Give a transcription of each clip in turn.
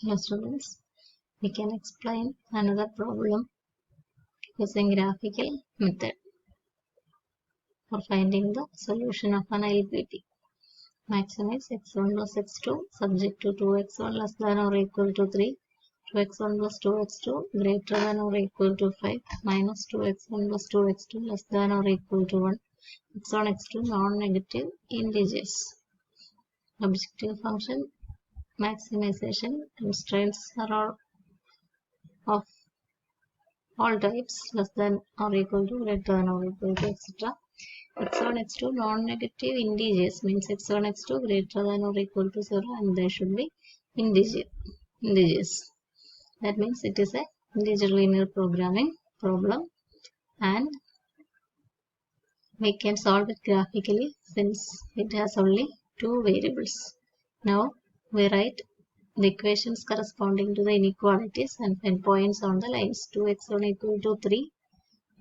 Hello students, we can explain another problem using graphical method for finding the solution of an LPP. Maximize x1 plus x2 subject to 2x1 less than or equal to 3, 2x1 plus 2x2 greater than or equal to 5, minus 2x1 plus 2x2 less than or equal to 1, x1, x2 non-negative integers. Objective function maximization constraints are all of all types less than or equal to, greater than or equal to, etc. x1, x2 non-negative integers means x1, x2 greater than or equal to 0 and they should be integers. That means it is a integer linear programming problem and we can solve it graphically since it has only two variables. Now we write the equations corresponding to the inequalities and find points on the lines. 2x1 equal to 3,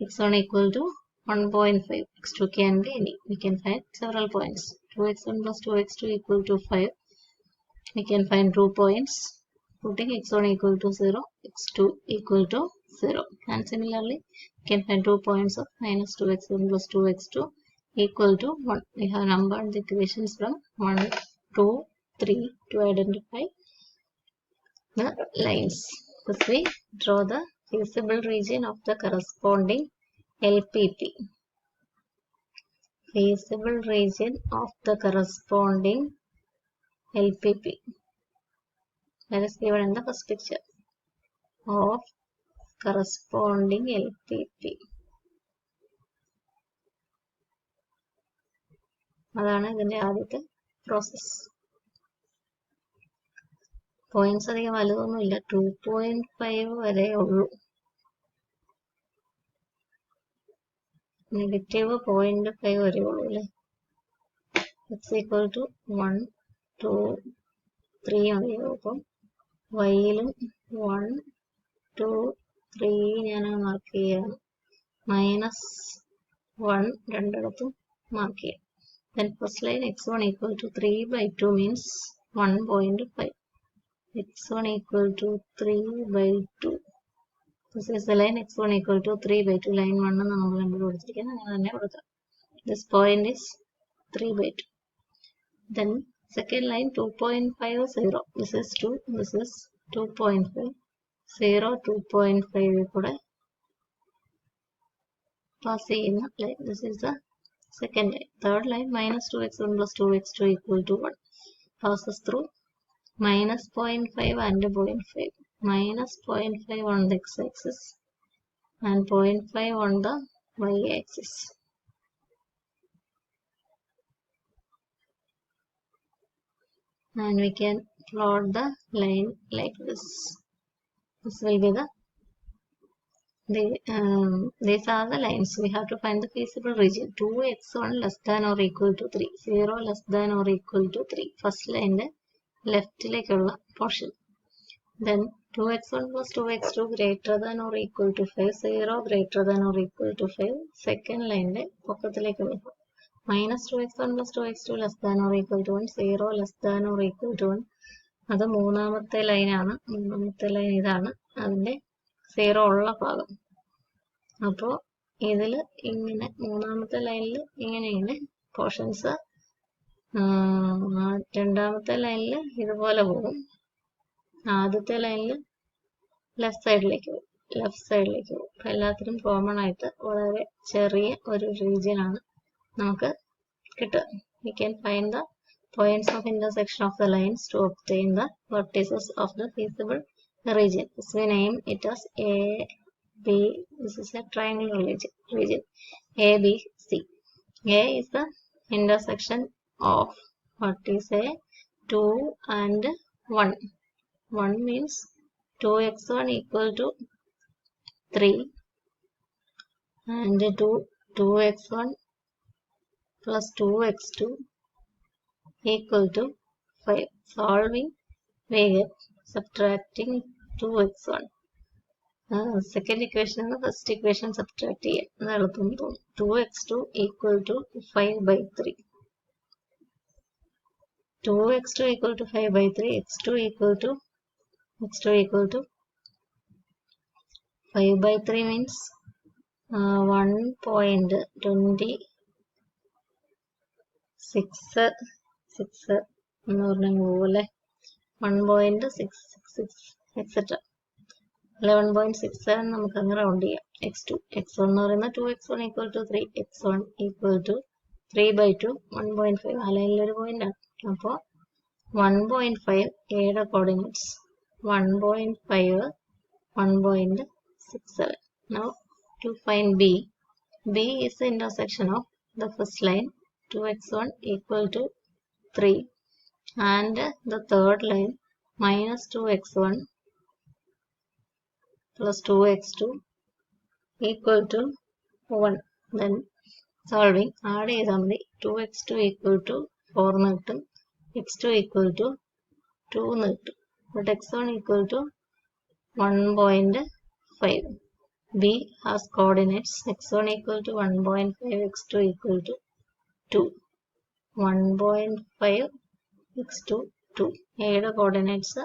x1 equal to 1.5, x2 can be any. We can find several points. 2x1 plus 2x2 equal to 5. We can find 2 points. Putting x1 equal to 0, x2 equal to 0. And similarly, we can find 2 points of minus 2x1 plus 2x2 equal to 1. We have numbered the equations from 1, 2, 3 to identify the lines. Thus we draw the feasible region of the corresponding LPP. Feasible region of the corresponding LPP. That is given in the first picture of corresponding LPP. അതാണ് ഇതിന്റെ ആദ്യത്തെ process. Points അധികം വലുതൊന്നുമില്ല, 2.5 വരെ ഉള്ളൂ. Negative 0.5 വരെ ഉള്ളൂ അല്ലേ. X equal to 1, 2, 3 മതിയാവും. അപ്പം വൈയിലും 1, 2, 3 ഞാൻ മാർക്ക് ചെയ്യാണ്. -1 രണ്ടിടത്തും മാർക്ക് ചെയ്യാം. Then first line x1 equal to 3 by 2 means 1.5. x1 equal to 3 by 2. This is the line x1 equal to 3 by 2. Line 1 നമ്മൾ കണ്ടുപിടിച്ചിരിക്കുന്നത് അങ്ങനെ തന്നെ കൊടുക്കാം. This point is 3 by 2. Then second line 2.5 0. This is 2. This is 2.5. 0 2.5 കൂടെ pass ചെയ്യുന്ന line. This is the second line. Third line minus 2x1 plus 2x2 equal to 1 passes through minus 0.5 and 0.5. Minus 0.5 on the x-axis and 0.5 on the y-axis. And we can plot the line like this. This will be these are the lines. We have to find the feasible region. 2x1 less than or equal to 3. 0 less than or equal to 3. First line left lekkulla portion. Then 2x1 plus 2x2 greater than or equal to 5. 0 greater than or equal to 5. Second line പൊക്കത്തിലേക്കുള്ള minus 2x1 plus 2x2 less than or equal to 1. 0 less than or equal to 1. അത് മൂന്നാമത്തെ ലൈനാണ്. മൂന്നാമത്തെ line ഇതാണ്. അതിന്റെ 0 ഉള്ള ഭാഗം. അപ്പോൾ ഇതിൽ ഇങ്ങനെ മൂന്നാമത്തെ ലൈനിൽ ഇങ്ങനെ പോർഷൻസ്, രണ്ടാമത്തെ ലൈനിൽ ഇതുപോലെ പോകും. ആദ്യത്തെ ലൈനിൽ ലെഫ്റ്റ് സൈഡിലേക്ക് പോകും. അപ്പം എല്ലാത്തിനും കോമൺ ആയിട്ട് വളരെ ചെറിയ ഒരു റീജിയനാണ് നമുക്ക് കിട്ടുക. We can find the points of intersection of the lines to obtain the vertices of the feasible region. This we name it as A, B. This is a triangular region. A, B, C. A is the intersection of what is a 2 and 1. 1 means 2x1 equal to 3 and 2x1 plus 2x2 equal to 5. Solving, we get subtracting 2x1. Second equation and the first equation subtract ചെയ്യാം. അത് എളുപ്പം തോന്നും. 2x2 equal to 5 by 3. 2x2 equal to 5 by 3. x2 equal to x2 equal to 5 by 3 means 1.26 എന്ന് പറഞ്ഞാൽ പോലെ 1.666 etc. 11.67 നമുക്ക് അങ്ങ് round ചെയ്യാം. x2 x1 എന്ന് പറയുന്നത് 2x1 equal to 3 x1 equal to 3 by 2 1.5 ആ ലൈനിലൊരു പോയിന്റ് ആണ്. അപ്പോൾ 1.5 എയുടെ coordinates 1.5 1.67. Now to find b is the intersection of the first line 2x1 equal to 3 and the third line minus 2x1 plus 2x2 equal to 1. Then solving add ചെയ്താൽ മതി 2x2 equal to 4 എന്ന് കിട്ടും, x2 equal to 2 എന്ന് കിട്ടും. But x1 equal to 1.5. b has coordinates x1 equal to 1.5 x2 equal to 2. 1.5 x2 2 എയുടെ coordinates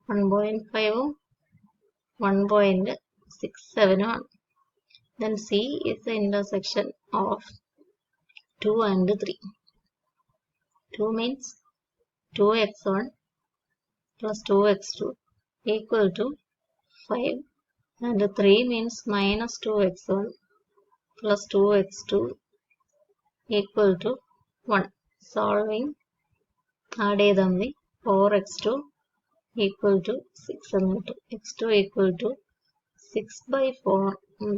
1.5 1.67 ആണ്. Then C is the intersection of 2 and 3. 2 means 2x1 plus 2x2 equal to 5 and 3 means minus 2x1 plus 2x2 equal to 1. Solving add ചെയ്താൽ മതി 4x2 equal to 6 എന്ന് കിട്ടും. x2 equal to 6 by 4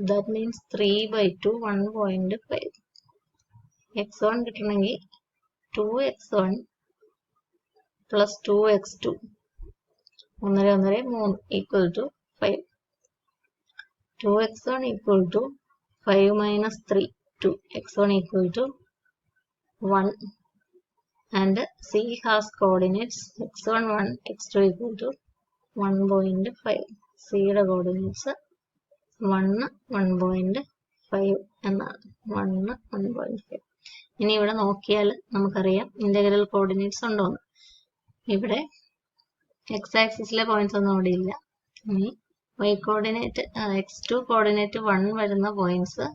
that means 3 by 2 1.5. x1 കിട്ടണമെങ്കിൽ 2x1 plus 2x2 1 3 equal to 5. 2x1 equal to 5 minus 3 2 x1 equal to 1 and C has coordinates x1 1 x2 equal to 1.5. C യുടെ coordinates 1 1.5 എന്നാണ്. 1 1.5. ഇനി ഇവിടെ നോക്കിയാൽ നമുക്കറിയാം integral coordinates ഉണ്ടോന്ന്. ഇവിടെ X ആക്സിസിലെ points ഒന്നും അവിടെ ഇല്ല. ഇനി y കോർഡിനേറ്റ് x2 കോർഡിനേറ്റ് 1 വരുന്ന പോയിന്റ്സ്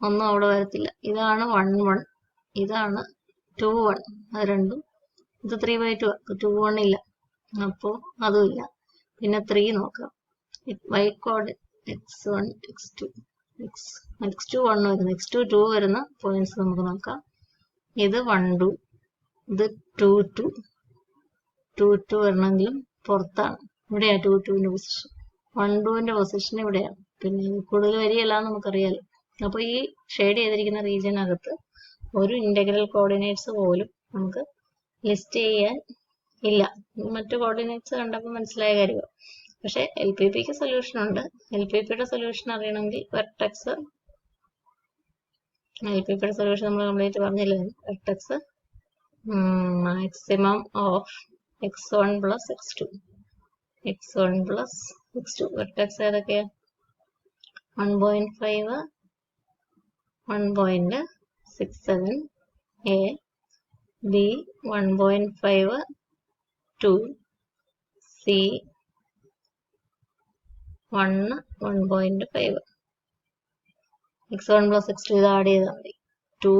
ഒന്നും അവിടെ വരത്തില്ല. ഇതാണ് 1 1, ഇതാണ് 2 1, അത് രണ്ടും. ഇത് 3 by 2 2 1 ഇല്ല, അപ്പോൾ അതും ഇല്ല. പിന്നെ 3 നോക്കാം. y coordinate x1 x2 x2 1 വരുന്ന x2 2 വരുന്ന പോയിന്റ്സ് നമുക്ക് നോക്കാം. ഇത് 1 2, ഇത് 2 2 2 2 വരണമെങ്കിലും പുറത്താണ്. ഇവിടെയാണ് 2 2ന്റെ പൊസിഷൻ. 1 2ന്റെ പൊസിഷൻ ഇവിടെയാണ്. പിന്നെ കൂടുതൽ വരികയല്ല നമുക്കറിയാലോ. അപ്പോൾ ഈ ഷെയ്ഡ് ചെയ്തിരിക്കുന്ന റീജിയനകത്ത് ഒരു ഇന്റഗ്രൽ കോർഡിനേറ്റ്സ് പോലും നമുക്ക് ലിസ്റ്റ് ചെയ്യാൻ ഇല്ല. മറ്റു കോർഡിനേറ്റ്സ് കണ്ടപ്പോൾ മനസ്സിലായ കാര്യമാണ്. പക്ഷെ LPPക്ക് സൊല്യൂഷൻ ഉണ്ട്. LPPയുടെ സൊല്യൂഷൻ അറിയണമെങ്കിൽ വെർട്ടെക്സ് LPPയുടെ സൊല്യൂഷൻ നമ്മൾ കംപ്ലീറ്റ് പറഞ്ഞില്ലേ. Vertex maximum of x1 plus x2 x1 plus x2 vertex ഏതൊക്കെയാ 1.5 1.67 a b 1.5 2 c 1 1.5 x1 plus x2 ഇത് ആഡ് ചെയ്താൽ മതി. 2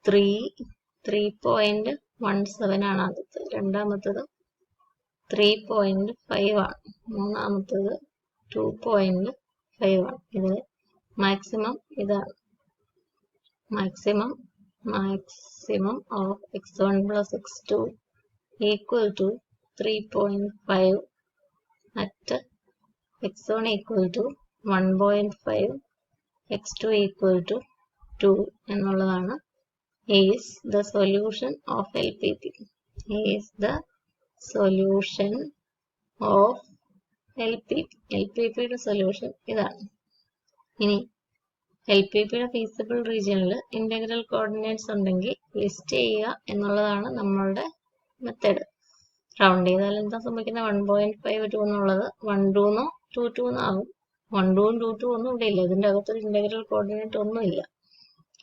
3 3.17 ആണ് ആദ്യത്തേത്. രണ്ടാമത്തത് 3.5 ആണ്. മൂന്നാമത്തത് 2.5 ആണ്. ഇത് മാക്സിമം ഇതാണ്. maximum of x1 plus x2 equal to 3.5 at x1 equal to 1.5 x2 equal to 2 എന്നുള്ളതാണ് is the solution of LPP. Is the solution of LPP. LPPയുടെ സൊല്യൂഷൻ ഇതാണ്. ഇനി LPPയുടെ ഫീസിബിൾ റീജിയനിൽ ഇന്റഗ്രൽ കോർഡിനേറ്റ്സ് ഉണ്ടെങ്കിൽ ലിസ്റ്റ് ചെയ്യുക എന്നുള്ളതാണ് നമ്മളുടെ മെത്തേഡ്. റൗണ്ട് ചെയ്താൽ എന്താ സംഭവിക്കുന്നത് 1.5 2 എന്നുള്ളത് 1 2 എന്നോ 2 2 എന്നോ ആകും. 1 2 2 2 ഒന്നും ഇവിടെ ഇല്ല. ഇതിന്റെ അകത്തൊരു ഇന്റഗ്രൽ കോർഡിനേറ്റ് ഒന്നും ഇല്ല.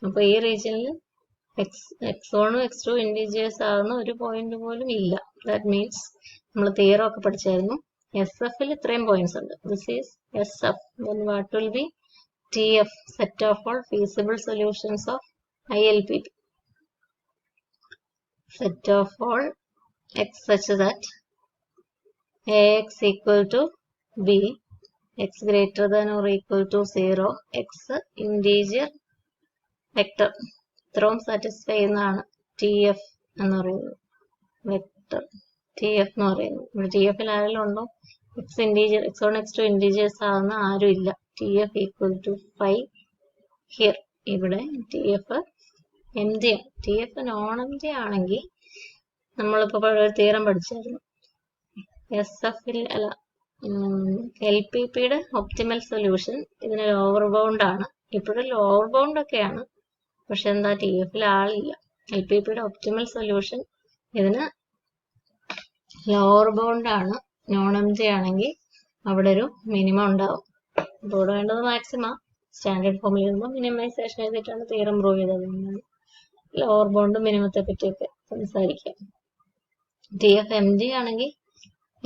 അപ്പോൾ ഈ റീജിയനിൽ x1 x2 ഇൻഡിജേഴ്സ് ആകുന്ന ഒരു പോയിന്റ് പോലും ഇല്ല. ദാറ്റ് മീൻസ് നമ്മൾ തിയറം ഒക്കെ പഠിച്ചായിരുന്നു, SF-ൽ ഇത്രയും പോയിന്റ്സ് ഉണ്ട്. This is SF. Then what will be TF? Set of all feasible solutions of ILPP. Set of all x such that AX equal to B, x greater than or equal to 0, x integer vector. ഇത്രയും satisfy ചെയ്യുന്നതാണ് TF എന്ന് പറയുന്നത്. Vector TF എന്ന് പറയുന്നത്. ഇവിടെ TF-ൽ ആരെങ്കിലും ഉണ്ടോ? x1 x2 integers ആകുന്ന ആരും ഇല്ല. TF equal to 5 here. ഇവിടെ TF empty ആണ്. TF നോൺ empty ആണെങ്കിൽ നമ്മളിപ്പോൾ ഒരു തിയറം പഠിച്ചായിരുന്നു, SF-ൽ അല്ല LPP-യുടെ ഒപ്റ്റിമൽ സൊല്യൂഷൻ ഇതിന് ലോവർ ബൗണ്ട് ആണ്. ഇപ്പോഴും ലോവർ ബൗണ്ട് ഒക്കെയാണ്, പക്ഷെ എന്താ TF-ൽ ആളില്ല. LPP-യുടെ ഒപ്റ്റിമൽ സൊല്യൂഷൻ ഇതിന് ലോവർ ബൗണ്ട് ആണ്. നോൺ empty ആണെങ്കിൽ അവിടെ ഒരു മിനിമം ഉണ്ടാവും. അപ്പോൾ ഇവിടെ വേണ്ടത് മാക്സിമ. സ്റ്റാൻഡേർഡ് ഫോമിൽ വരുമ്പോൾ മിനിമൈസേഷൻ ചെയ്തിട്ടാണ് തിയറം പ്രൂവ് ചെയ്തത്. ലോവർ ബൗണ്ട് മിനിമത്തെ പറ്റിയൊക്കെ സംസാരിക്കാം. TF empty ആണെങ്കിൽ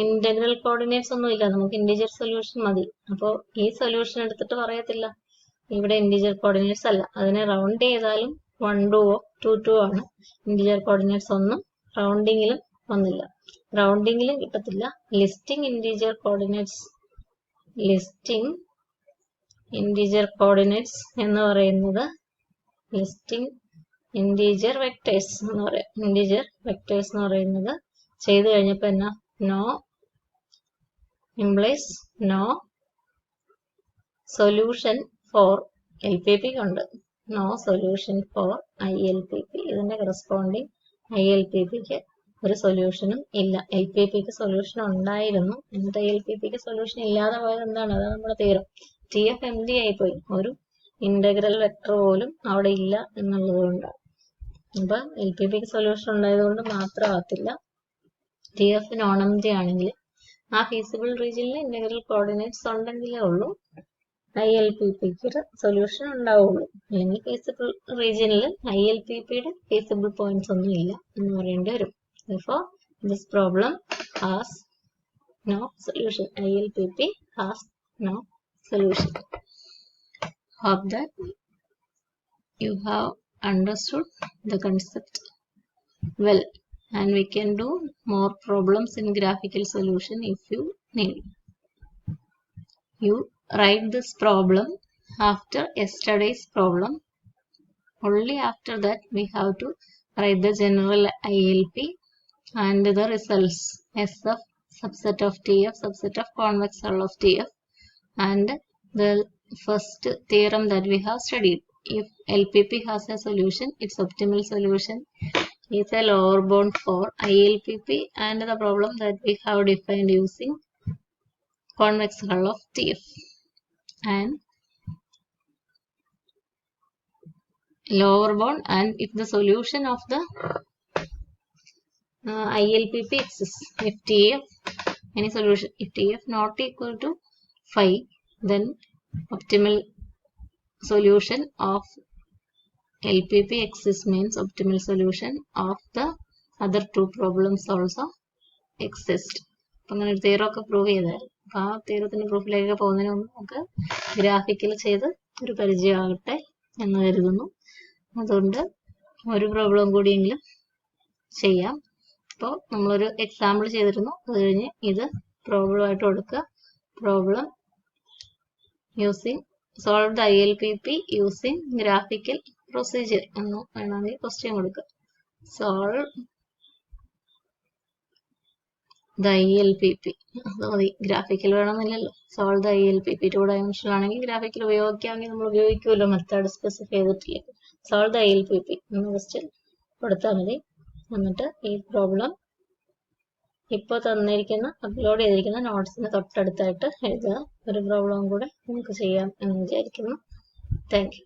ഇന്റഗ്രൽ കോർഡിനേറ്റ്സ് ഒന്നും ഇല്ല, നമുക്ക് ഇന്റിജർ സൊല്യൂഷൻ മതി. അപ്പോൾ ഈ സൊല്യൂഷൻ എടുത്തിട്ട് പറയത്തില്ല ഇവിടെ ഇന്റിജർ കോർഡിനേറ്റ്സ് അല്ല. അതിനെ റൗണ്ട് ചെയ്താലും 1 2 2 2 ആണ്. ഇന്റിജർ കോർഡിനേറ്റ്സ് ഒന്നും റൗണ്ടിങ്ങിലും വന്നില്ല, റൗണ്ടിങ്ങിലും കിട്ടത്തില്ല. ലിസ്റ്റിംഗ് ഇന്റിജർ എന്ന് പറയുന്നത് ലിസ്റ്റിംഗ് ഇന്റിജർ വെക്ടേഴ്സ് എന്ന് പറയാം. ഇന്റിജർ വെക്ടേഴ്സ് എന്ന് പറയുന്നത് ചെയ്തു കഴിഞ്ഞപ്പോൾ എന്നാ no implies no solution for LPP ഉണ്ട്, നോ സൊല്യൂഷൻ ഫോർ ILPP. ഇതിന്റെ കറസ്പോണ്ടിങ് ILPP-ക്ക് ഒരു സൊല്യൂഷനും ഇല്ല. LPP-ക്ക് സൊല്യൂഷൻ ഉണ്ടായിരുന്നു, എന്നിട്ട് ILPP-ക്ക് സൊല്യൂഷൻ ഇല്ലാതെ പോയത് എന്താണ്? അതാണ് നമ്മുടെ തീരം. TF empty ആയിപ്പോയി, ഒരു ഇന്റഗ്രൽ വെക്ടർ പോലും അവിടെ ഇല്ല എന്നുള്ളത് കൊണ്ടാണ്. അപ്പൊ LPP-ക്ക് സൊല്യൂഷൻ ഉണ്ടായതുകൊണ്ട് മാത്രമാകത്തില്ല. TF നോൺ empty ആണെങ്കിൽ ആ ഫീസിബിൾ റീജിയനിൽ ഇന്റഗ്രൽ കോർഡിനേറ്റ്സ് ഉണ്ടെങ്കിലേ ഉള്ളൂ ILPP-ക്ക് സൊല്യൂഷൻ ഉണ്ടാവുള്ളൂ. അല്ലെങ്കിൽ ഫീസിബിൾ റീജിയനിൽ ILPP-യുടെ ഫീസിബിൾ പോയിന്റ്സ് ഒന്നും ഇല്ല എന്ന് പറയേണ്ടി വരും. Therefore, this problem has no solution. ILPP has no solution. Hope that you have understood the concept well, and we can do more problems in graphical solution if you need. You write this problem after yesterday's problem. Only after that we have to write the general ILP and the results. SF, subset of TF, subset of convex hull of TF, and the first theorem that we have studied. If LPP has a solution, its optimal solution is a lower bound for ILPP, and the problem that we have defined using convex hull of TF. And lower bound, and if the solution of the ILPP exists, if TF any solution, if TF not equal to 5, then optimal solution of LPP exists, means optimal solution of the other two problems also exist. അപ്പം അങ്ങനെ ഒരു theorem ഒക്കെ prove ചെയ്തായിരുന്നു. അപ്പം ആ തിയറത്തിന്റെ പ്രൂഫിലേക്ക് പോകുന്നതിന് മുമ്പ് നമുക്ക് ഗ്രാഫിക്കൽ ചെയ്ത് ഒരു പരിചയമാകട്ടെ എന്ന് കരുതുന്നു. അതുകൊണ്ട് ഒരു പ്രോബ്ലം കൂടിയെങ്കിലും ചെയ്യാം. അപ്പോൾ നമ്മളൊരു എക്സാമ്പിൾ ചെയ്തിരുന്നു, അത് കഴിഞ്ഞ് ഇത് പ്രോബ്ലമായിട്ട് കൊടുക്കുക. Problem using solve the ILPP using graphical procedure എന്ന് വേണമെങ്കിൽ ക്വസ്റ്റ്യൻ കൊടുക്കുക. സോൾവ് ദ ILPP, അത് മതി, ഗ്രാഫിക്കൽ വേണമെന്നില്ലല്ലോ. സോൾവ് ദ ILPP 2 ഡയമെൻഷനിൽ ആണെങ്കിൽ ഗ്രാഫിക്കൽ ഉപയോഗിക്കാമെങ്കിൽ നമ്മൾ ഉപയോഗിക്കുമല്ലോ, മെത്തേഡ് സ്പെസിഫൈ ചെയ്തിട്ടില്ല. സോൾവ് ദ ILPP എന്ന ക്വസ്റ്റ്യൻ കൊടുത്താൽ മതി. എന്നിട്ട് ഈ പ്രോബ്ലം ഇപ്പോൾ തന്നിരിക്കുന്ന അപ്ലോഡ് ചെയ്തിരിക്കുന്ന നോട്ട്സിന് തൊട്ടടുത്തായിട്ട് എഴുതുക. ഒരു പ്രോബ്ലം കൂടെ നമുക്ക് ചെയ്യാം എന്ന് വിചാരിക്കുന്നു. Thank you.